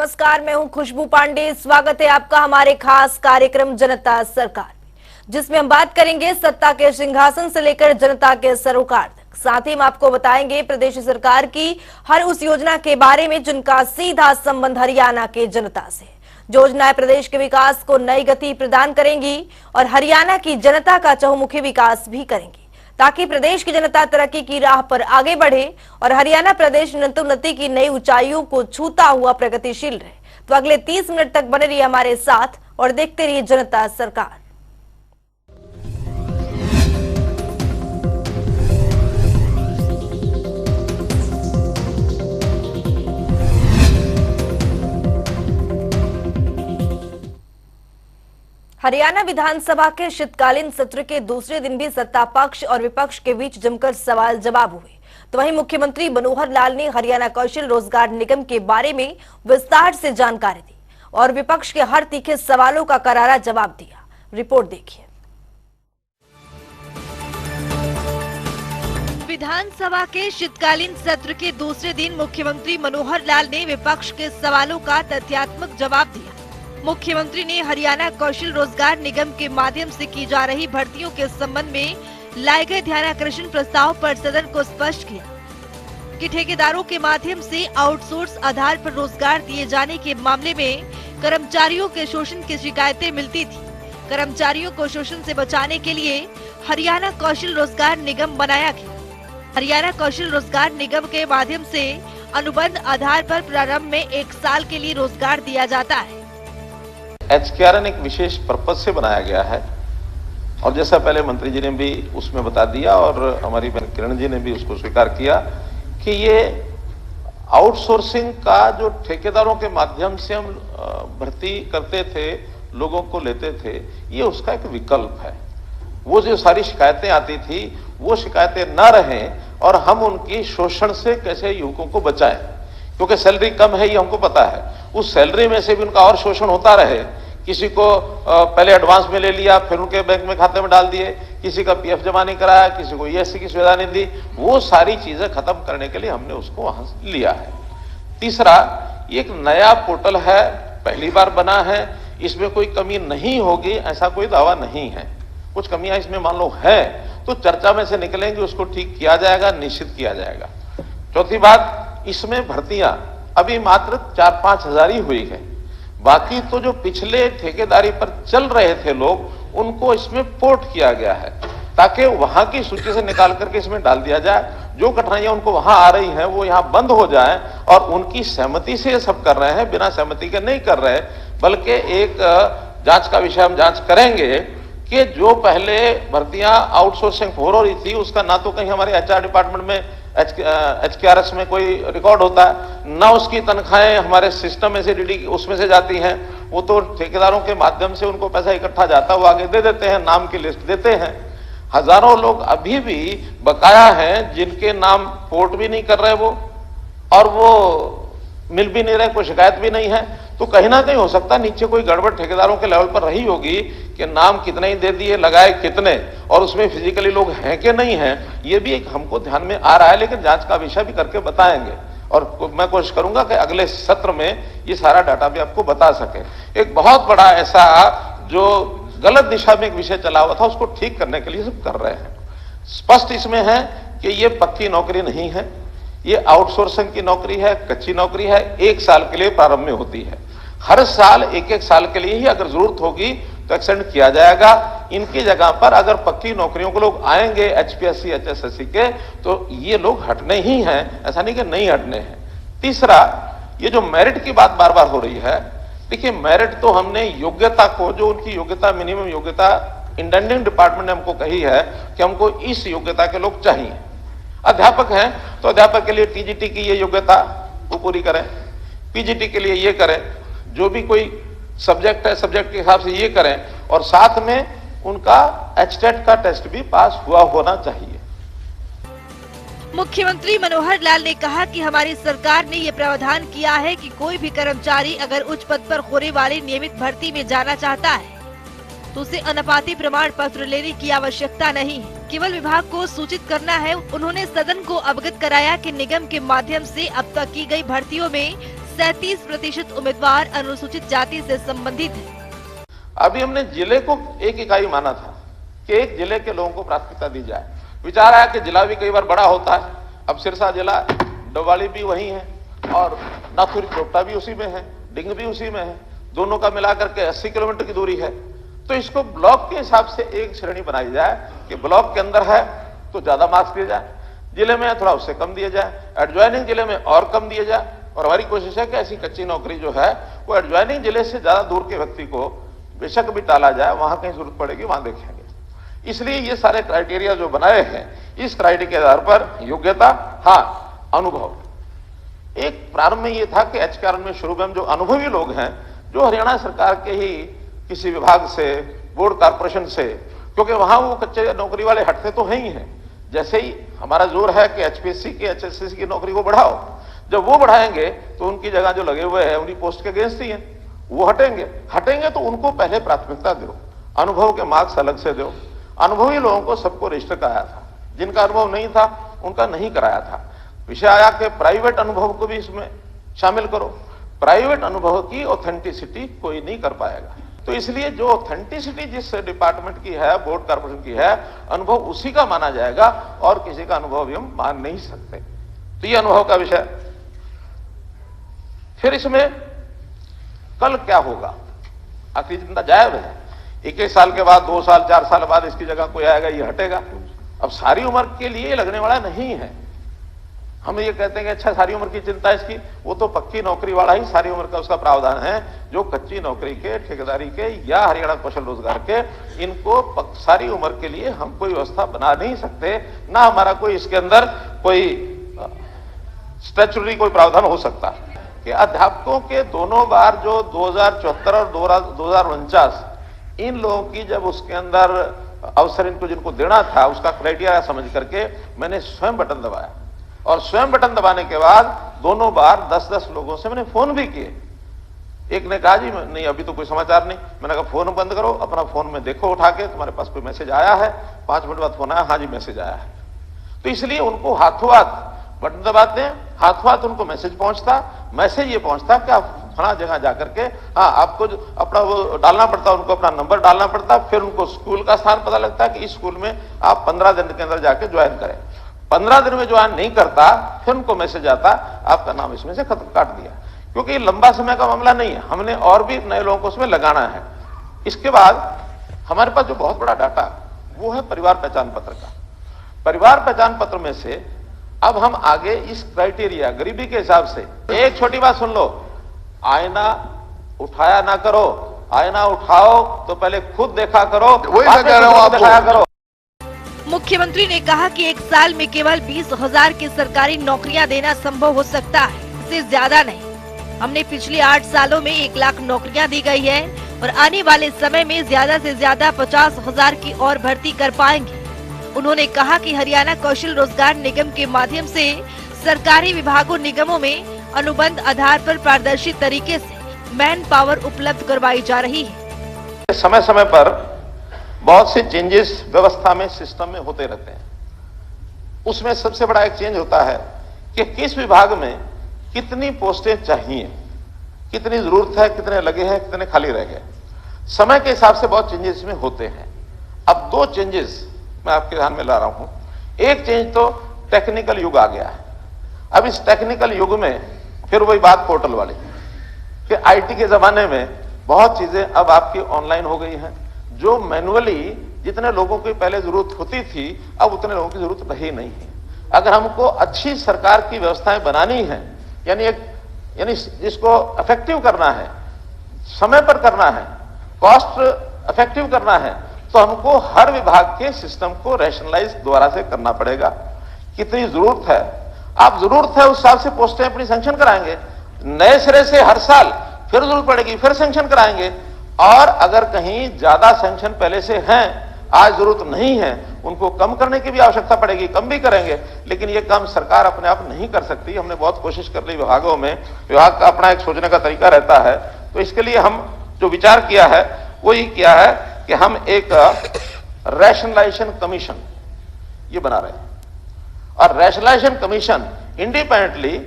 नमस्कार, मैं हूं खुशबू पांडे। स्वागत है आपका हमारे खास कार्यक्रम जनता सरकार, जिसमें हम बात करेंगे सत्ता के सिंहासन से लेकर जनता के सरोकार तक। साथ ही हम आपको बताएंगे प्रदेश सरकार की हर उस योजना के बारे में जिनका सीधा संबंध हरियाणा के जनता से। योजनाएं प्रदेश के विकास को नई गति प्रदान करेंगी और हरियाणा की जनता का चहुमुखी विकास भी करेंगी, ताकि प्रदेश की जनता तरक्की की राह पर आगे बढ़े और हरियाणा प्रदेश उन्नति की नई ऊंचाइयों को छूता हुआ प्रगतिशील रहे। तो अगले 30 मिनट तक बने रहिए हमारे साथ और देखते रहिए जनता सरकार। हरियाणा विधानसभा के शीतकालीन सत्र के दूसरे दिन भी सत्ता पक्ष और विपक्ष के बीच जमकर सवाल जवाब हुए। तो वहीं मुख्यमंत्री मनोहर लाल ने हरियाणा कौशल रोजगार निगम के बारे में विस्तार से जानकारी दी और विपक्ष के हर तीखे सवालों का करारा जवाब दिया। रिपोर्ट देखिए। विधानसभा के शीतकालीन सत्र के दूसरे दिन मुख्यमंत्री मनोहर लाल ने विपक्ष के सवालों का तथ्यात्मक जवाब दिया। मुख्यमंत्री ने हरियाणा कौशल रोजगार निगम के माध्यम से की जा रही भर्तियों के संबंध में लाए गए ध्यानाकर्षण प्रस्ताव पर सदन को स्पष्ट किया कि ठेकेदारों के माध्यम से आउटसोर्स आधार पर रोजगार दिए जाने के मामले में कर्मचारियों के शोषण की शिकायतें मिलती थी। कर्मचारियों को शोषण से बचाने के लिए हरियाणा कौशल रोजगार निगम बनाया गया। हरियाणा कौशल रोजगार निगम के माध्यम से अनुबंध आधार पर प्रारंभ में 1 साल के लिए रोजगार दिया जाता है। HKRN एक विशेष पर्पज से बनाया गया है और जैसा पहले मंत्री जी ने भी उसमें बता दिया और हमारी बहन किरण जी ने भी उसको स्वीकार किया कि ये आउटसोर्सिंग का जो ठेकेदारों के माध्यम से हम भर्ती करते थे, लोगों को लेते थे, ये उसका एक विकल्प है। वो जो सारी शिकायतें आती थी वो शिकायतें न रहें और हम उनकी शोषण से कैसे युवकों को बचाएं, क्योंकि सैलरी कम है ये हमको पता है। उस सैलरी में से भी उनका और शोषण होता रहे। किसी को पहले एडवांस में ले लिया, फिर उनके बैंक में खाते में डाल दिए, किसी का PF जमा नहीं कराया, किसी को ESC की सुविधा नहीं दी। वो सारी चीजें खत्म करने के लिए हमने उसको वहां लिया है। तीसरा, एक नया पोर्टल है, पहली बार बना है, इसमें कोई कमी नहीं होगी ऐसा कोई दावा नहीं है। कुछ कमियां इसमें मान लो है तो चर्चा में से निकलेंगे, उसको ठीक किया जाएगा, निश्चित किया जाएगा। चौथी बात, इसमें भर्तियां अभी मात्र 4-5 हजार ही हुई है। बाकी तो जो पिछले ठेकेदारी पर चल रहे थे लोग, उनको इसमें पोर्ट किया गया है ताकि वहां की सूची से निकाल करके इसमें डाल दिया जाए। जो कठिनाइयां उनको वहां आ रही हैं वो यहां बंद हो जाए और उनकी सहमति से ये सब कर रहे हैं, बिना सहमति के नहीं कर रहे। बल्कि एक जांच का विषय हम जांच करेंगे कि जो पहले भर्तियां आउटसोर्सिंग हो रही थी उसका ना तो कहीं हमारे HR डिपार्टमेंट में HKRS में कोई रिकॉर्ड होता है, ना उसकी तनख्वाहें हमारे सिस्टम में से DD उसमें से जाती हैं। वो तो ठेकेदारों के माध्यम से उनको पैसा इकट्ठा जाता है, वो आगे दे देते हैं, नाम की लिस्ट देते हैं। हजारों लोग अभी भी बकाया हैं जिनके नाम पोर्ट भी नहीं कर रहे वो, और वो मिल भी नहीं रहे, कोई शिकायत भी नहीं है। तो कहीं ना कहीं हो सकता नीचे कोई गड़बड़ ठेकेदारों के लेवल पर रही होगी कि नाम कितने ही दे दिए, लगाए कितने, और उसमें फिजिकली लोग हैं कि नहीं हैं, ये भी एक हमको ध्यान में आ रहा है। लेकिन जांच का विषय भी करके बताएंगे और मैं कोशिश करूंगा कि अगले सत्र में ये सारा डाटा भी आपको बता सके। एक बहुत बड़ा ऐसा जो गलत दिशा में एक विषय चला हुआ था उसको ठीक करने के लिए सब कर रहे हैं। स्पष्ट इसमें है कि ये पक्की नौकरी नहीं है, ये आउटसोर्सिंग की नौकरी है, कच्ची नौकरी है, 1 साल के लिए प्रारंभ में होती है। हर साल 1-1 साल के लिए ही अगर जरूरत होगी तो एक्सटेंड किया जाएगा। इनकी जगह पर अगर पक्की नौकरियों को लोग आएंगे HPSC HSSC के, तो ये लोग हटने ही हैं, ऐसा नहीं कि नहीं हटने हैं। तीसरा, ये जो मेरिट की बात बार बार हो रही है, देखिए मेरिट तो हमने योग्यता को, जो उनकी योग्यता, मिनिमम योग्यता इंटेंडिंग डिपार्टमेंट ने हमको कही है कि हमको इस योग्यता के लोग चाहिए। अध्यापक हैं तो अध्यापक के लिए TGT की ये योग्यता वो पूरी करें, PGT के लिए ये करें, जो भी कोई सब्जेक्ट है सब्जेक्ट के हिसाब से ये करें, और साथ में उनका HTET का टेस्ट भी पास हुआ होना चाहिए। मुख्यमंत्री मनोहर लाल ने कहा कि हमारी सरकार ने ये प्रावधान किया है कि कोई भी कर्मचारी अगर उच्च पद पर होने वाली नियमित भर्ती में जाना चाहता है तो उसे अनापाती प्रमाण पत्र लेने की आवश्यकता नहीं है, केवल विभाग को सूचित करना है। उन्होंने सदन को अवगत कराया कि निगम के माध्यम से अब तक की गई भर्तियों में 37% उम्मीदवार अनुसूचित जाति से संबंधित है। अभी हमने जिले को एक इकाई माना था कि एक जिले के लोगों को प्राथमिकता दी जाए। विचार आया कि जिला भी कई बार बड़ा होता है। अब सिरसा जिला, डोवाली भी वही है और नाथुरी चोपटा भी उसी में है, डिंग भी उसी में है, दोनों का मिलाकर के 80 किलोमीटर की दूरी है। तो इसको ब्लॉक के हिसाब से एक श्रेणी बनाई जाए कि ब्लॉक के अंदर है तो ज्यादा मार्क्स दिए जाए, जिले में है थोड़ा उससे कम दिए जाए, एडजॉइनिंग जिले में और कम दिए जाए। और हमारी कोशिश है कि ऐसी कच्ची नौकरी जो है वो एडजॉइनिंग जिले से ज्यादा दूर के व्यक्ति को बेशक भी टाला जाए, वहां कहीं जरूरत पड़ेगी वहां देखेंगे। इसलिए ये सारे क्राइटेरिया जो बनाए हैं, इस क्राइटेरिया के आधार पर योग्यता, हाँ अनुभव। एक प्रारंभ में ये था कि एचकेआर में शुरू में हम जो अनुभवी लोग हैं, जो हरियाणा सरकार के ही किसी विभाग से, बोर्ड कॉर्पोरेशन से, क्योंकि वहां वो कच्चे नौकरी वाले हटते तो हैं ही हैं। जैसे ही हमारा जोर है कि एचपीएससी की, एचएससी की नौकरी को बढ़ाओ, जब वो बढ़ाएंगे तो उनकी जगह जो लगे हुए हैं उनकी पोस्ट के अगेंस्ट ही हैं, वो हटेंगे तो उनको पहले प्राथमिकता दो, अनुभव के मार्क्स अलग से दो। अनुभवी लोगों को सबको रजिस्टर कराया था, जिनका अनुभव नहीं था उनका नहीं कराया था। विषय आया कि प्राइवेट अनुभव को भी इसमें शामिल करो। प्राइवेट अनुभव की ऑथेंटिसिटी कोई नहीं कर पाएगा, तो इसलिए जो ऑथेंटिसिटी जिस डिपार्टमेंट की है, बोर्ड कॉर्पोरेशन की है, अनुभव उसी का माना जाएगा और किसी का अनुभव भी हम मान नहीं सकते। तो ये अनुभव का विषय। फिर इसमें कल क्या होगा, आखिरी चिंता जायब है। 21 साल के बाद, 2 साल 4 साल बाद इसकी जगह कोई आएगा, ये हटेगा। अब सारी उम्र के लिए लगने वाला नहीं है। हम ये कहते हैं कि अच्छा सारी उम्र की चिंता इसकी, वो तो पक्की नौकरी वाला ही सारी उम्र का उसका प्रावधान है। जो कच्ची नौकरी के, ठेकेदारी के या हरियाणा कौशल रोजगार के, इनको सारी उम्र के लिए हम कोई व्यवस्था बना नहीं सकते, ना हमारा कोई इसके अंदर कोई स्टैट्यूटरी कोई प्रावधान हो सकता कि अध्यापकों के दोनों बार जो 2074 और 2049 इन लोगों की जब उसके अंदर अवसर इनको जिनको देना था उसका क्राइटेरिया समझ करके मैंने स्वयं बटन दबाया, और स्वयं बटन दबाने के बाद दोनों बार 10-10 लोगों से मैंने फोन भी किए। एक ने कहा जी नहीं अभी तो कोई समाचार नहीं। मैंने कहा फोन बंद करो, अपना फोन में देखो उठा के तुम्हारे पास कोई मैसेज आया है। 5 मिनट बाद फोन आया, हाँ जी मैसेज आया है। तो इसलिए उनको हाथों हाथ बटन दबाते हैं, हाथों हाथ उनको मैसेज पहुंचता। मैसेज ये पहुंचता कि आप फला जगह जाकर के, हाँ आपको अपना वो डालना पड़ता, उनको अपना नंबर डालना पड़ता, फिर उनको स्कूल का स्थान पता लगता है कि इस स्कूल में आप 15 दिन के अंदर जाके ज्वाइन करें। 15 दिन में ज्वाइन नहीं करता, फिर उनको मैसेज आता आपका नाम इसमें से खत्म काट दिया। क्योंकि ये लंबा समय का मामला नहीं है, हमने और भी नए लोगों को उसमें लगाना है। इसके बाद हमारे पास जो बहुत बड़ा डाटा वो है परिवार पहचान पत्र का। परिवार पहचान पत्र में से अब हम आगे इस क्राइटेरिया गरीबी के हिसाब से, एक छोटी बात सुन लो, आईना उठाया ना करो, आईना उठाओ तो पहले खुद देखा करो, वही मैं कह रहा हूं आपको। दिखाया करो। मुख्यमंत्री ने कहा कि एक साल में केवल 20,000 की सरकारी नौकरियां देना संभव हो सकता है, इससे ज्यादा नहीं। हमने पिछले 8 सालों में 1 लाख नौकरियां दी गई है और आने वाले समय में ज्यादा से ज्यादा 50,000 की और भर्ती कर पाएंगे। उन्होंने कहा कि हरियाणा कौशल रोजगार निगम के माध्यम से सरकारी विभागों निगमों में अनुबंध आधार पर पारदर्शी तरीके से मैन पावर उपलब्ध करवाई जा रही है। समय समय पर बहुत से चेंजेस व्यवस्था में, सिस्टम में होते रहते हैं। उसमें सबसे बड़ा एक चेंज होता है कि किस विभाग में कितनी पोस्टें चाहिए, कितनी जरूरत है, कितने लगे हैं, कितने खाली रह गए। समय के हिसाब से बहुत चेंजेस में होते हैं। अब 2 चेंजेस मैं आपके ध्यान में ला रहा हूं। एक चेंज तो टेक्निकल युग आ गया है। अब इस टेक्निकल युग में फिर वही बात पोर्टल वाली कि आईटी के जमाने में बहुत चीजें अब आपकी ऑनलाइन हो गई हैं। जो मैनुअली जितने लोगों की पहले जरूरत होती थी, अब उतने लोगों की जरूरत रही नहीं है। अगर हमको अच्छी सरकार की व्यवस्थाएं बनानी है, यानी जिसको इफेक्टिव करना है, समय पर करना है, कॉस्ट इफेक्टिव करना है, तो हमको हर विभाग के सिस्टम को रैशनलाइज दोबारा से करना पड़ेगा। कितनी जरूरत है, आप जरूरत है उस हिसाब से पोस्टें अपनी सैंक्शन कराएंगे। नए सिरे से हर साल फिर जरूरत पड़ेगी, फिर सैंक्शन कराएंगे। और अगर कहीं ज्यादा सैंक्शन पहले से हैं, आज जरूरत नहीं है, उनको कम करने की भी आवश्यकता पड़ेगी, कम भी करेंगे। लेकिन ये काम सरकार अपने आप नहीं कर सकती। हमने बहुत कोशिश कर ली विभागों में, विभाग का अपना एक सोचने का तरीका रहता है। तो इसके लिए हम जो विचार किया है वो ये किया है कि हम एक रैशनलाइजेशन कमीशन ये बना रहे हैं। और रैशनलाइजेशन कमीशन इंडिपेंडेंटली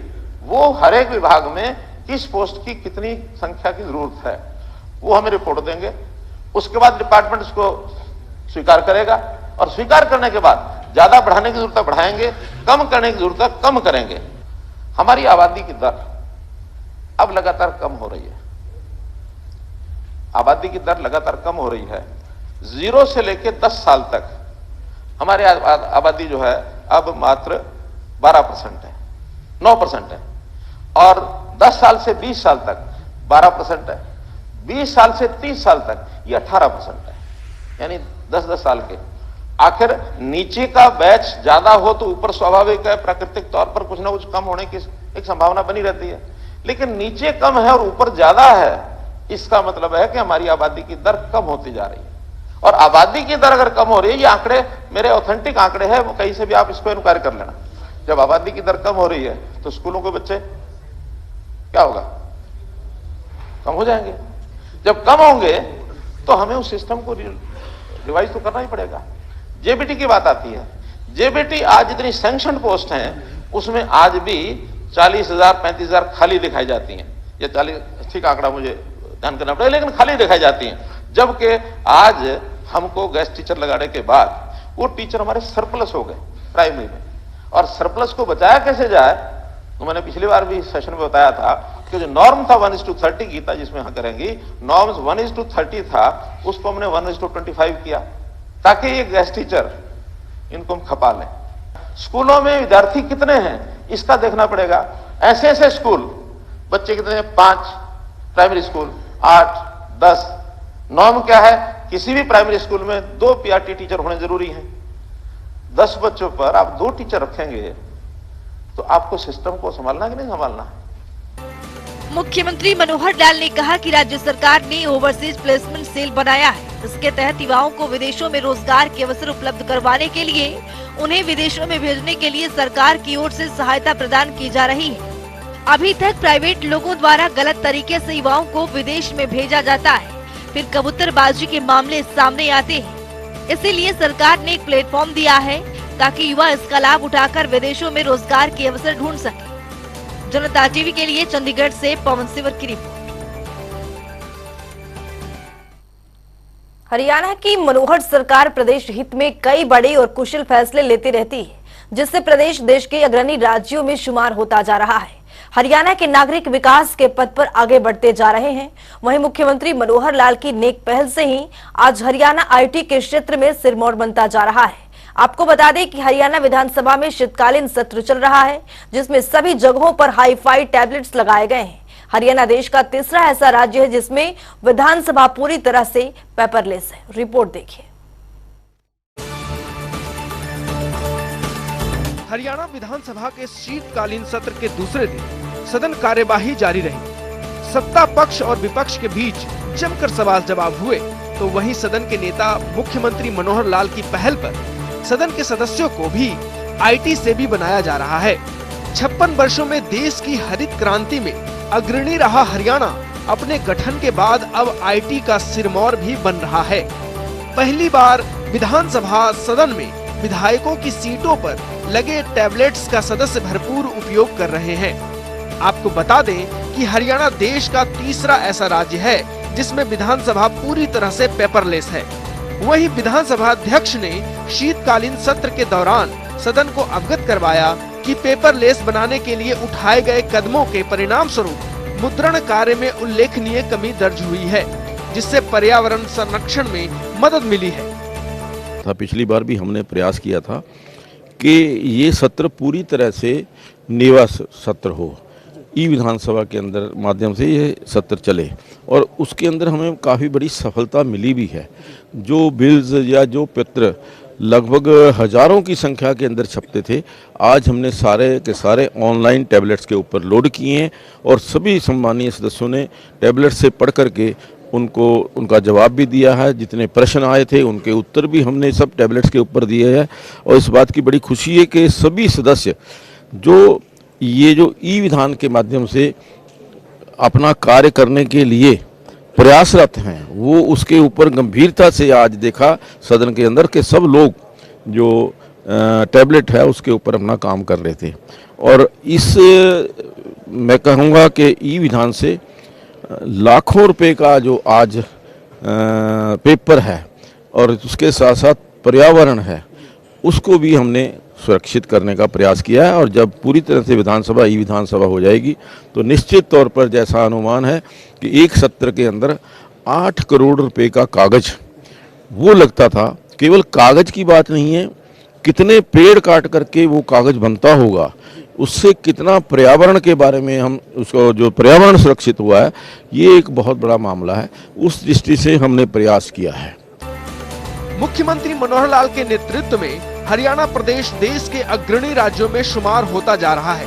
वो हर एक विभाग में किस पोस्ट की कितनी संख्या की जरूरत है, वो हमें रिपोर्ट देंगे। उसके बाद डिपार्टमेंट इसको स्वीकार करेगा और स्वीकार करने के बाद ज्यादा बढ़ाने की जरूरत है बढ़ाएंगे, कम करने की जरूरत है कम करेंगे। हमारी आबादी की दर अब लगातार कम हो रही है, आबादी की दर लगातार कम हो रही है। 0 से लेकर 10 साल तक हमारी आबादी जो है अब मात्र 12% है, 9% है, और 10 साल से 20 साल तक 12% है, 20 साल से 30 साल तक ये 18% है, यानी 10-10 साल के। आखिर नीचे का बैच ज्यादा हो तो ऊपर स्वाभाविक है, प्राकृतिक तौर पर कुछ ना कुछ कम होने की एक संभावना बनी रहती है, लेकिन नीचे कम है और ऊपर ज्यादा है, इसका मतलब है कि हमारी आबादी की दर कम होती जा रही है। और आबादी की दर अगर कम हो रही है, ये आंकड़े मेरे ऑथेंटिक आंकड़े हैं, वो कहीं से भी आप इसको इंक्वायरी कर लेना। जब आबादी की दर कम हो रही है तो स्कूलों के बच्चे क्या होगा, कम हो जाएंगे। जब कम होंगे तो हमें उस सिस्टम को रिवाइज तो करना ही पड़ेगा। जेबीटी की बात आती है, जेबीटी आज जितनी सैंक्शन पोस्ट हैं उसमें आज भी 40,000 35,000 खाली दिखाई जाती हैं। ये 40 ठीक आंकड़ा मुझे ध्यान करना पड़ेगा, लेकिन खाली दिखाई जाती हैं, जबकि आज हमको गेस्ट टीचर लगाने के बाद वो टीचर हमारे सरप्लस हो गए प्राइमरी में। और सरप्लस को बचाया कैसे जाए, तो मैंने पिछली बार भी सेशन में बताया था कि जो नॉर्म था 1:30 गीता जिसमें हम करेंगी, नॉर्म्स 1:30 था, उसको हमने 1:25 किया, ताकि ये गेस्ट टीचर इनको हम खपा लें। स्कूलों में विद्यार्थी कितने हैं इसका देखना पड़ेगा। ऐसे ऐसे स्कूल बच्चे कितने हैं, 5 प्राइमरी स्कूल 8 10। नॉर्म क्या है, किसी भी प्राइमरी स्कूल में 2 पीआरटी टीचर होने जरूरी हैं। 10 बच्चों पर आप 2 टीचर रखेंगे तो आपको सिस्टम को संभालना कि नहीं संभालना है। मुख्यमंत्री मनोहर लाल ने कहा कि राज्य सरकार ने ओवरसीज प्लेसमेंट सेल बनाया है। इसके तहत युवाओं को विदेशों में रोजगार के अवसर उपलब्ध करवाने के लिए उन्हें विदेशों में भेजने के लिए सरकार की ओर से सहायता प्रदान की जा रही है। अभी तक प्राइवेट लोगों द्वारा गलत तरीके से युवाओं को विदेश में भेजा जाता है, फिर कबूतरबाजी के मामले सामने आते हैं। इसीलिए सरकार ने एक प्लेटफॉर्म दिया है ताकि युवा इसका लाभ उठाकर विदेशों में रोजगार के अवसर ढूंढ सके। जनता टीवी के लिए चंडीगढ़ से पवन सिवर की रिपोर्ट। हरियाणा की मनोहर सरकार प्रदेश हित में कई बड़े और कुशल फैसले लेती रहती है, जिससे प्रदेश देश के अग्रणी राज्यों में शुमार होता जा रहा है। हरियाणा के नागरिक विकास के पथ पर आगे बढ़ते जा रहे हैं। वहीं मुख्यमंत्री मनोहर लाल की नेक पहल से ही आज हरियाणा आईटी के क्षेत्र में सिरमौर बनता जा रहा है। आपको बता दें कि हरियाणा विधानसभा में शीतकालीन सत्र चल रहा है, जिसमें सभी जगहों पर हाई-फाई टैबलेट्स लगाए गए हैं। हरियाणा देश का तीसरा ऐसा राज्य है जिसमें विधानसभा पूरी तरह से पेपरलेस है। रिपोर्ट देखिए। हरियाणा विधानसभा के शीतकालीन सत्र के दूसरे दिन सदन कार्यवाही जारी रही। सत्ता पक्ष और विपक्ष के बीच जमकर सवाल जवाब हुए, तो वहीं सदन के नेता मुख्यमंत्री मनोहर लाल की पहल पर सदन के सदस्यों को भी आईटी से भी बनाया जा रहा है। 56 वर्षों में देश की हरित क्रांति में अग्रणी रहा हरियाणा अपने गठन के बाद अब आईटी का सिरमौर भी बन रहा है। पहली बार विधानसभा सदन में विधायकों की सीटों पर लगे टैबलेट्स का सदस्य भरपूर उपयोग कर रहे हैं। आपको बता दें कि हरियाणा देश का तीसरा ऐसा राज्य है जिसमें विधानसभा पूरी तरह से पेपरलेस है। वहीं विधानसभा अध्यक्ष ने शीतकालीन सत्र के दौरान सदन को अवगत करवाया कि पेपरलेस बनाने के लिए उठाए गए कदमों के परिणाम स्वरूप मुद्रण कार्य में उल्लेखनीय कमी दर्ज हुई है, जिससे पर्यावरण संरक्षण में मदद मिली है। पिछली बार भी हमने प्रयास किया था कि ये सत्र पूरी तरह से निवास सत्र हो, ई विधानसभा के अंदर माध्यम से ये सत्र चले, और उसके अंदर हमें काफ़ी बड़ी सफलता मिली भी है। जो बिल्स या जो पत्र लगभग हजारों की संख्या के अंदर छपते थे, आज हमने सारे के सारे ऑनलाइन टैबलेट्स के ऊपर लोड किए हैं और सभी सम्मानीय सदस्यों ने टैबलेट से पढ़ करके उनको उनका जवाब भी दिया है। जितने प्रश्न आए थे उनके उत्तर भी हमने सब टैबलेट्स के ऊपर दिए हैं। और इस बात की बड़ी खुशी है कि सभी सदस्य जो ये जो ई विधान के माध्यम से अपना कार्य करने के लिए प्रयासरत हैं, वो उसके ऊपर गंभीरता से आज देखा सदन के अंदर के सब लोग जो टैबलेट है उसके ऊपर अपना काम कर रहे थे। और इस मैं कहूँगा कि ई विधान से लाखों रुपए का जो आज पेपर है और उसके साथ साथ पर्यावरण है उसको भी हमने सुरक्षित करने का प्रयास किया है। और जब पूरी तरह से विधानसभा ई विधानसभा हो जाएगी तो निश्चित तौर पर जैसा अनुमान है कि एक सत्र के अंदर 8 करोड़ रुपए का कागज वो लगता था। केवल कागज की बात नहीं है, कितने पेड़ काट करके वो कागज बनता होगा, उससे कितना पर्यावरण के बारे में हम उसको जो पर्यावरण सुरक्षित हुआ है ये एक बहुत बड़ा मामला है। उस दृष्टि से हमने प्रयास किया है। मुख्यमंत्री मनोहर लाल के नेतृत्व में हरियाणा प्रदेश देश के अग्रणी राज्यों में शुमार होता जा रहा है,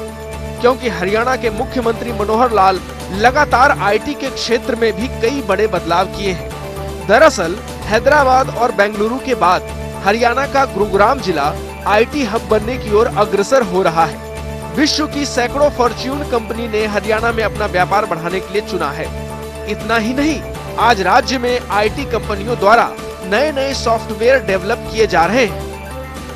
क्योंकि हरियाणा के मुख्यमंत्री मनोहर लाल लगातार आईटी के क्षेत्र में भी कई बड़े बदलाव किए हैं। दरअसल हैदराबाद और बेंगलुरु के बाद हरियाणा का गुरुग्राम जिला आईटी हब बनने की ओर अग्रसर हो रहा है। विश्व की सैकड़ों फॉर्च्यून कंपनी ने हरियाणा में अपना व्यापार बढ़ाने के लिए चुना है। इतना ही नहीं, आज राज्य में आईटी कंपनियों द्वारा नए नए सॉफ्टवेयर डेवलप किए जा रहे हैं।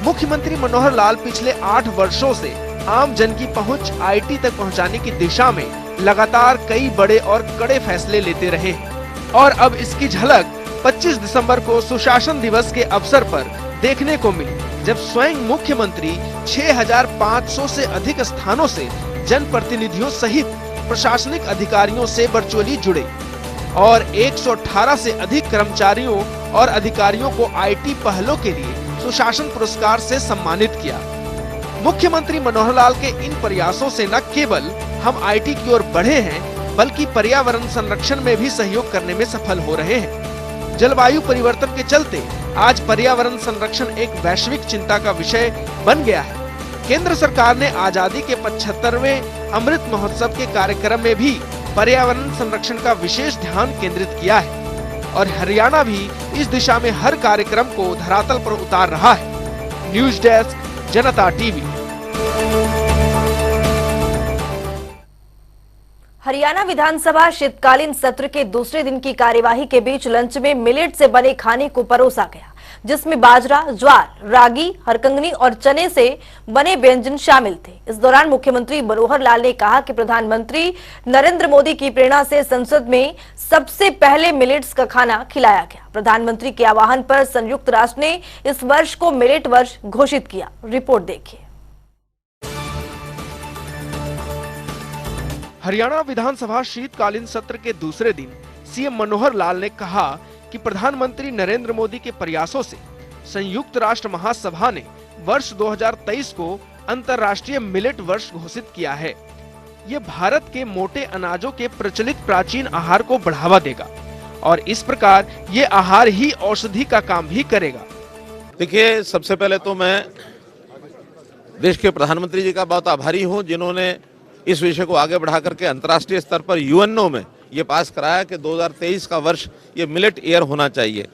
मुख्यमंत्री मनोहर लाल पिछले 8 वर्षों से आम जन की पहुंच आईटी तक पहुंचाने की दिशा में लगातार कई बड़े और कड़े फैसले लेते रहे हैं। और अब इसकी झलक 25 दिसंबर को सुशासन दिवस के अवसर पर देखने को मिली, जब स्वयं मुख्यमंत्री 6500 से अधिक स्थानों से जनप्रतिनिधियों सहित प्रशासनिक अधिकारियों से वर्चुअली जुड़े और 118 से अधिक कर्मचारियों और अधिकारियों को आईटी पहलों के लिए सुशासन पुरस्कार से सम्मानित किया। मुख्यमंत्री मनोहर लाल के इन प्रयासों से न केवल हम आईटी की ओर बढ़े हैं, बल्कि पर्यावरण संरक्षण में भी सहयोग करने में सफल हो रहे हैं। जलवायु परिवर्तन के चलते आज पर्यावरण संरक्षण एक वैश्विक चिंता का विषय बन गया है। केंद्र सरकार ने आजादी के 75वें अमृत महोत्सव के कार्यक्रम में भी पर्यावरण संरक्षण का विशेष ध्यान केंद्रित किया है और हरियाणा भी इस दिशा में हर कार्यक्रम को धरातल पर उतार रहा है। न्यूज डेस्क, जनता टीवी। हरियाणा विधानसभा शीतकालीन सत्र के दूसरे दिन की कार्यवाही के बीच लंच में मिलेट से बने खाने को परोसा गया, जिसमें बाजरा, ज्वार, रागी, हरकंगनी और चने से बने व्यंजन शामिल थे। इस दौरान मुख्यमंत्री मनोहर लाल ने कहा कि प्रधानमंत्री नरेंद्र मोदी की प्रेरणा से संसद में सबसे पहले मिलेट्स का खाना खिलाया गया। प्रधानमंत्री के आह्वान पर संयुक्त राष्ट्र ने इस वर्ष को मिलेट वर्ष घोषित किया। रिपोर्ट देखिए। हरियाणा विधानसभा शीतकालीन सत्र के दूसरे दिन सीएम मनोहर लाल ने कहा कि प्रधानमंत्री नरेंद्र मोदी के प्रयासों से संयुक्त राष्ट्र महासभा ने वर्ष 2023 को अंतर्राष्ट्रीय मिलेट वर्ष घोषित किया है। ये भारत के मोटे अनाजों के प्रचलित प्राचीन आहार को बढ़ावा देगा और इस प्रकार ये आहार ही औषधि का काम भी करेगा। देखिए, सबसे पहले तो मैं देश के प्रधानमंत्री जी का बहुत आभारी हूं, जिन्होंने इस विषय को आगे बढ़ा करके अंतर्राष्ट्रीय स्तर पर यूएनओ में ये पास कराया कि 2023 का वर्ष ये मिलेट ईयर होना चाहिए।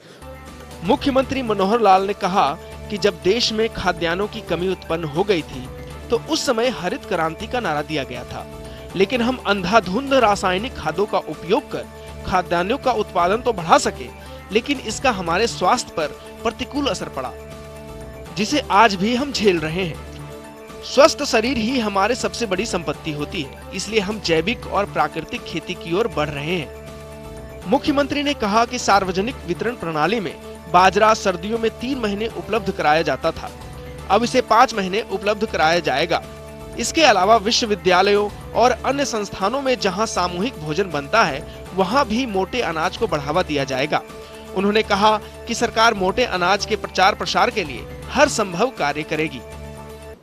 मुख्यमंत्री मनोहर लाल ने कहा कि जब देश में खाद्यान्नों की कमी उत्पन्न हो गई थी तो उस समय हरित क्रांति का नारा दिया गया था, लेकिन हम अंधाधुंध रासायनिक खादों का उपयोग कर खाद्यान्नों का उत्पादन तो बढ़ा सके, लेकिन इसका हमारे स्वास्थ्य पर प्रतिकूल असर पड़ा, जिसे आज भी हम झेल रहे हैं। स्वस्थ शरीर ही हमारे सबसे बड़ी संपत्ति होती है, इसलिए हम जैविक और प्राकृतिक खेती की ओर बढ़ रहे हैं। मुख्यमंत्री ने कहा कि सार्वजनिक वितरण प्रणाली में बाजरा सर्दियों में 3 महीने उपलब्ध कराया जाता था, अब इसे 5 महीने उपलब्ध कराया जाएगा। इसके अलावा विश्वविद्यालयों और अन्य संस्थानों में जहां सामूहिक भोजन बनता है, वहां भी मोटे अनाज को बढ़ावा दिया जाएगा। उन्होंने कहा कि सरकार मोटे अनाज के प्रचार प्रसार के लिए हर संभव कार्य करेगी।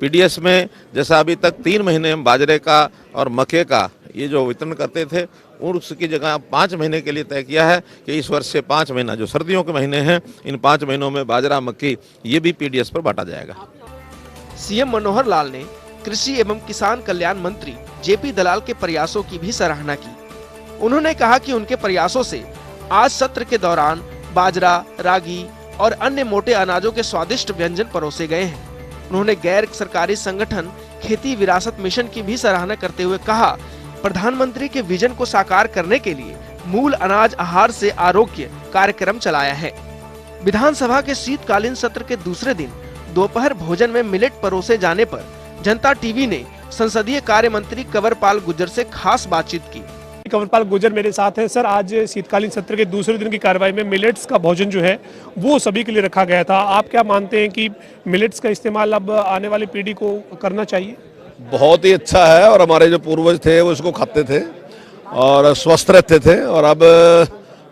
पीडीएस में जैसा अभी तक 3 महीने हम बाजरे का और मक्के का ये जो वितरण करते थे, उसकी जगह 5 महीने के लिए तय किया है कि इस वर्ष से 5 महीना जो सर्दियों के महीने हैं, इन 5 महीनों में बाजरा, मक्की ये भी पीडीएस पर बांटा जाएगा। सीएम मनोहर लाल ने कृषि एवं किसान कल्याण मंत्री जेपी दलाल के प्रयासों की भी सराहना की। उन्होंने कहा कि उनके प्रयासों से आज सत्र के दौरान बाजरा, रागी और अन्य मोटे अनाजों के स्वादिष्ट व्यंजन परोसे गए हैं। उन्होंने गैर सरकारी संगठन खेती विरासत मिशन की भी सराहना करते हुए कहा, प्रधानमंत्री के विजन को साकार करने के लिए मूल अनाज आहार से आरोग्य कार्यक्रम चलाया है। विधानसभा के शीतकालीन सत्र के दूसरे दिन दोपहर भोजन में मिलेट परोसे जाने पर जनता टीवी ने संसदीय कार्य मंत्री कंवरपाल गुर्जर से खास बातचीत की। कंवरपाल गुर्जर मेरे साथ हैं। सर, आज शीतकालीन सत्र के दूसरे दिन की कार्रवाई में मिलेट्स का भोजन जो है वो सभी के लिए रखा गया था। आप क्या मानते हैं कि मिलेट्स का इस्तेमाल अब आने वाली पीढ़ी को करना चाहिए? बहुत ही अच्छा है, और हमारे जो पूर्वज थे वो इसको खाते थे और स्वस्थ रहते थे, और अब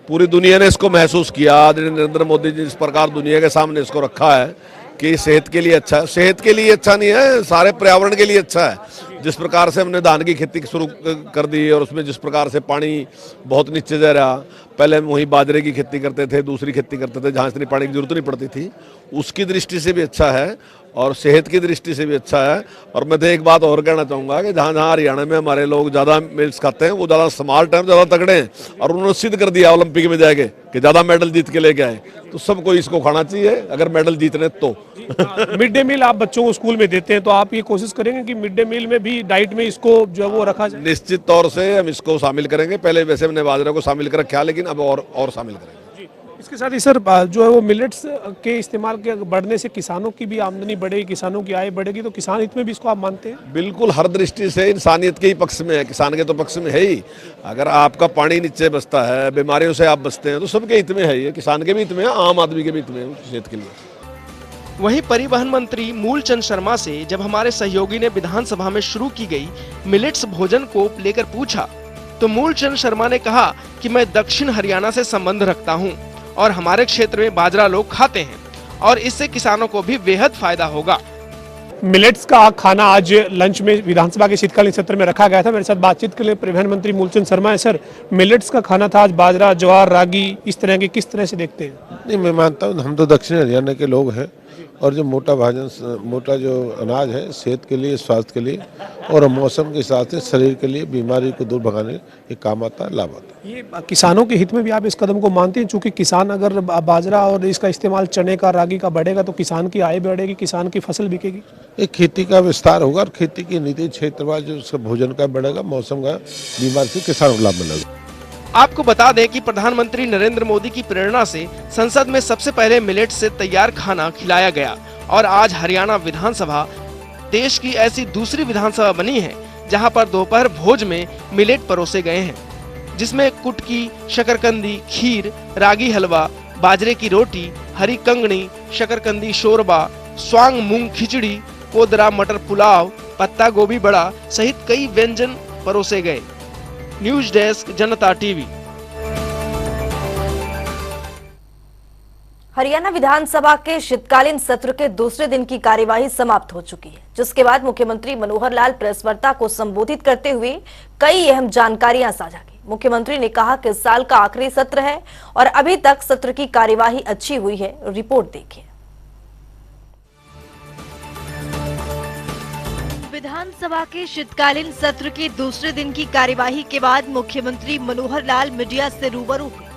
पूरी दुनिया ने इसको महसूस किया। आदरणीय नरेंद्र मोदी जी इस प्रकार दुनिया के सामने इसको रखा है कि सेहत के लिए अच्छा है। सेहत के लिए अच्छा नहीं है, सारे पर्यावरण के लिए अच्छा है। जिस प्रकार से हमने धान की खेती शुरू कर दी और उसमें जिस प्रकार से पानी बहुत नीचे जा रहा, पहले हम वहीं बाजरे की खेती करते थे, दूसरी खेती करते थे जहाँ इतनी पानी की जरूरत नहीं पड़ती थी, उसकी दृष्टि से भी अच्छा है और सेहत की दृष्टि से भी अच्छा है। और मैं तो एक बात और कहना चाहूँगा कि जहाँ जहाँ हरियाणा में हमारे लोग ज़्यादा मिल्स खाते हैं वो ज़्यादा स्मार्ट हैं, ज़्यादा तगड़े हैं, और उन्होंने सिद्ध कर दिया ओलंपिक में जाके कि ज़्यादा मेडल जीत के लेके आए। तो सबको इसको खाना चाहिए अगर मेडल जीतने तो। मिड डे मील आप बच्चों को स्कूल में देते हैं, तो आप ये कोशिश करेंगे कि मिड डे मील में भी डाइट में इसको जो है वो रखा जाए? निश्चित तौर से हम इसको शामिल करेंगे। पहले वैसे हमने बाजरे को शामिल कर रखा, लेकिन अब और शामिल करेंगे। इसके साथ ही सर जो है वो मिलेट्स के इस्तेमाल के बढ़ने से किसानों की भी आमदनी बढ़ेगी, किसानों की आय बढ़ेगी, तो किसान हित में भी इसको आप मानते हैं? बिल्कुल, हर दृष्टि से इंसानियत के ही पक्ष में है, किसान के तो पक्ष में है ही। अगर आपका पानी नीचे बचता है, बीमारियों से आप बचते हैं, तो सबके हित में है ये, किसान के भी हित में है, आम आदमी के भी हित में है, सेहत के लिए। वहीं परिवहन मंत्री मूलचंद शर्मा से जब हमारे सहयोगी ने विधानसभा में शुरू की गई मिलेट्स भोजन को लेकर पूछा, तो मूलचंद शर्मा ने कहा कि मैं दक्षिण हरियाणा से संबंध रखता हूं और हमारे क्षेत्र में बाजरा लोग खाते हैं और इससे किसानों को भी बेहद फायदा होगा। मिलेट्स का खाना आज लंच में विधानसभा के शीतकालीन सत्र में रखा गया था। मेरे साथ बातचीत के लिए परिवहन मंत्री मूलचंद शर्मा है। सर, मिलेट्स का खाना था आज, बाजरा, ज्वार, रागी, इस तरह के किस तरह से देखते हैं? नहीं, मैं मानता हूँ हम तो दक्षिण हरियाणा के लोग हैं और जो मोटा जो अनाज है सेहत के लिए, स्वास्थ्य के लिए और मौसम के हिसाब से शरीर के लिए बीमारी को दूर भगाने के काम आता है, लाभ आता है। ये किसानों के हित में भी आप इस कदम को मानते हैं? चूंकि किसान अगर बाजरा और इसका इस्तेमाल चने का, रागी का बढ़ेगा तो किसान की आय बढ़ेगी, किसान की फसल बिकेगी। एक खेती का विस्तार होगा और खेती की नीति क्षेत्रवार जो उसका भोजन का बढ़ेगा, मौसम का, बीमारी से किसानों को लाभ मिलेगा। आपको बता दें कि प्रधानमंत्री नरेंद्र मोदी की प्रेरणा से संसद में सबसे पहले मिलेट से तैयार खाना खिलाया गया और आज हरियाणा विधानसभा देश की ऐसी दूसरी विधानसभा बनी है जहां पर दोपहर भोज में मिलेट परोसे गए हैं, जिसमें कुटकी, शकरकंदी, खीर, रागी हलवा, बाजरे की रोटी, हरी कंगनी, शकरकंदी शोरबा, स्वांग मूंग खिचड़ी, कोदरा मटर पुलाव, पत्ता गोभी बड़ा सहित कई व्यंजन परोसे गए। न्यूज डेस्क, जनता टीवी। हरियाणा विधानसभा के शीतकालीन सत्र के दूसरे दिन की कार्यवाही समाप्त हो चुकी है, जिसके बाद मुख्यमंत्री मनोहर लाल प्रेस वार्ता को संबोधित करते हुए कई अहम जानकारियां साझा की। मुख्यमंत्री ने कहा कि इस साल का आखिरी सत्र है और अभी तक सत्र की कार्यवाही अच्छी हुई है। रिपोर्ट देखिए। विधानसभा के शीतकालीन सत्र के दूसरे दिन की कार्यवाही के बाद मुख्यमंत्री मनोहर लाल मीडिया से रूबरू हुए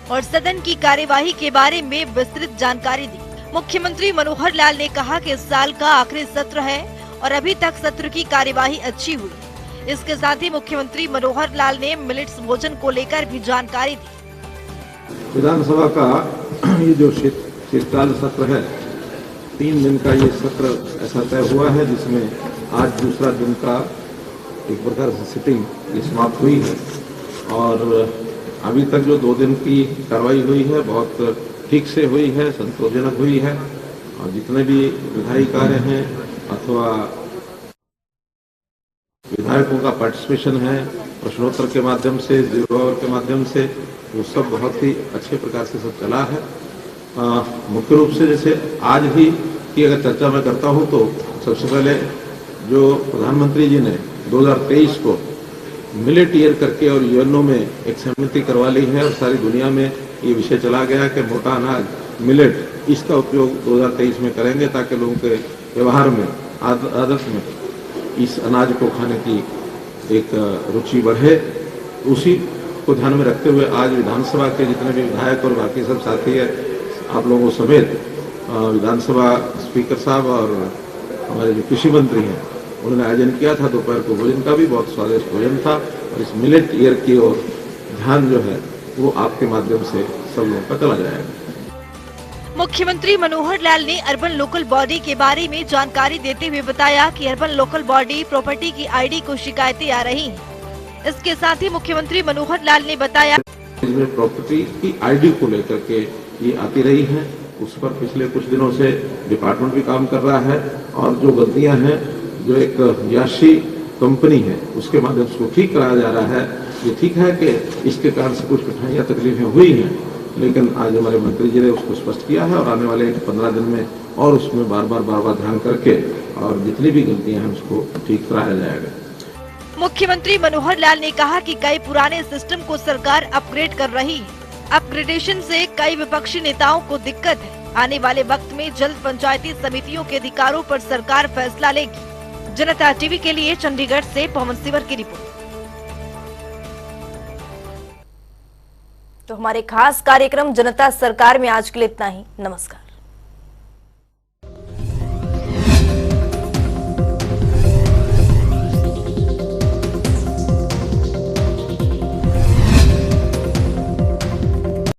और सदन की कार्यवाही के बारे में विस्तृत जानकारी दी। मुख्यमंत्री मनोहर लाल ने कहा कि इस साल का आखिरी सत्र है और अभी तक सत्र की कार्यवाही अच्छी हुई है। इसके साथ ही मुख्यमंत्री मनोहर लाल ने मिलेट्स भोजन को लेकर भी जानकारी दी। विधानसभा का ये जो शीतकाल सत्र है, 3 दिन का ये सत्र ऐसा तय हुआ है जिसमें आज दूसरा दिन का एक प्रकार से सिटिंग ये समाप्त हुई है और अभी तक जो 2 दिन की कार्रवाई हुई है बहुत ठीक से हुई है, संतोषजनक हुई है और जितने भी विधायी कार्य हैं अथवा विधायकों का पार्टिसिपेशन है प्रश्नोत्तर के माध्यम से, जीरो आवर के माध्यम से, वो सब बहुत ही अच्छे प्रकार से सब चला है। मुख्य रूप से जैसे आज भी की अगर चर्चा मैं करता हूँ तो सबसे पहले जो प्रधानमंत्री जी ने 2023 को मिलेट ईयर करके और यूएनओ में एक सहमति करवा ली है और सारी दुनिया में ये विषय चला गया कि मोटा अनाज मिलेट, इसका उपयोग 2023 में करेंगे ताकि लोगों के व्यवहार में, आदत में इस अनाज को खाने की एक रुचि बढ़े। उसी को ध्यान में रखते हुए आज विधानसभा के जितने भी विधायक और बाकी सब साथी है, आप लोगों समेत विधानसभा स्पीकर साहब और हमारे जो कृषि मंत्री हैं उन्होंने आयोजन किया था। दोपहर को भोजन का भी बहुत स्वादिष्ट भोजन था और इस मिलेट ईयर की ओर ध्यान जो है वो आपके माध्यम से सब लोगों का चला जाएगा। मुख्यमंत्री मनोहर लाल ने अर्बन लोकल बॉडी के बारे में जानकारी देते हुए बताया कि अर्बन लोकल बॉडी प्रॉपर्टी की आईडी को शिकायतें आ रही हैं। इसके साथ ही मुख्यमंत्री मनोहर लाल ने बताया इसमें प्रॉपर्टी की आईडी को लेकर के ये आती रही है, उस पर पिछले कुछ दिनों से डिपार्टमेंट भी काम कर रहा है और जो गलतियां हैं जो एक याशी कंपनी है उसके माध्यम से उसको ठीक कराया जा रहा है। ये ठीक है कि इसके कारण से कुछ कठिनाइयां तकलीफें हुई हैं, लेकिन आज हमारे मंत्री जी ने उसको स्पष्ट किया है और आने वाले 15 दिन में और उसमें बार बार ध्यान करके और जितनी भी गलतियां हैं उसको ठीक कराया जाएगा। मुख्यमंत्री मनोहर लाल ने कहा कि कई पुराने सिस्टम को सरकार अपग्रेड कर रही है। अपग्रेडेशन से कई विपक्षी नेताओं को दिक्कत है। आने वाले वक्त में जल्द पंचायती समितियों के अधिकारों पर सरकार फैसला लेगी। जनता टीवी के लिए चंडीगढ़ से पवन सिवर की रिपोर्ट। तो हमारे खास कार्यक्रम जनता सरकार में आज के लिए इतना ही। नमस्कार।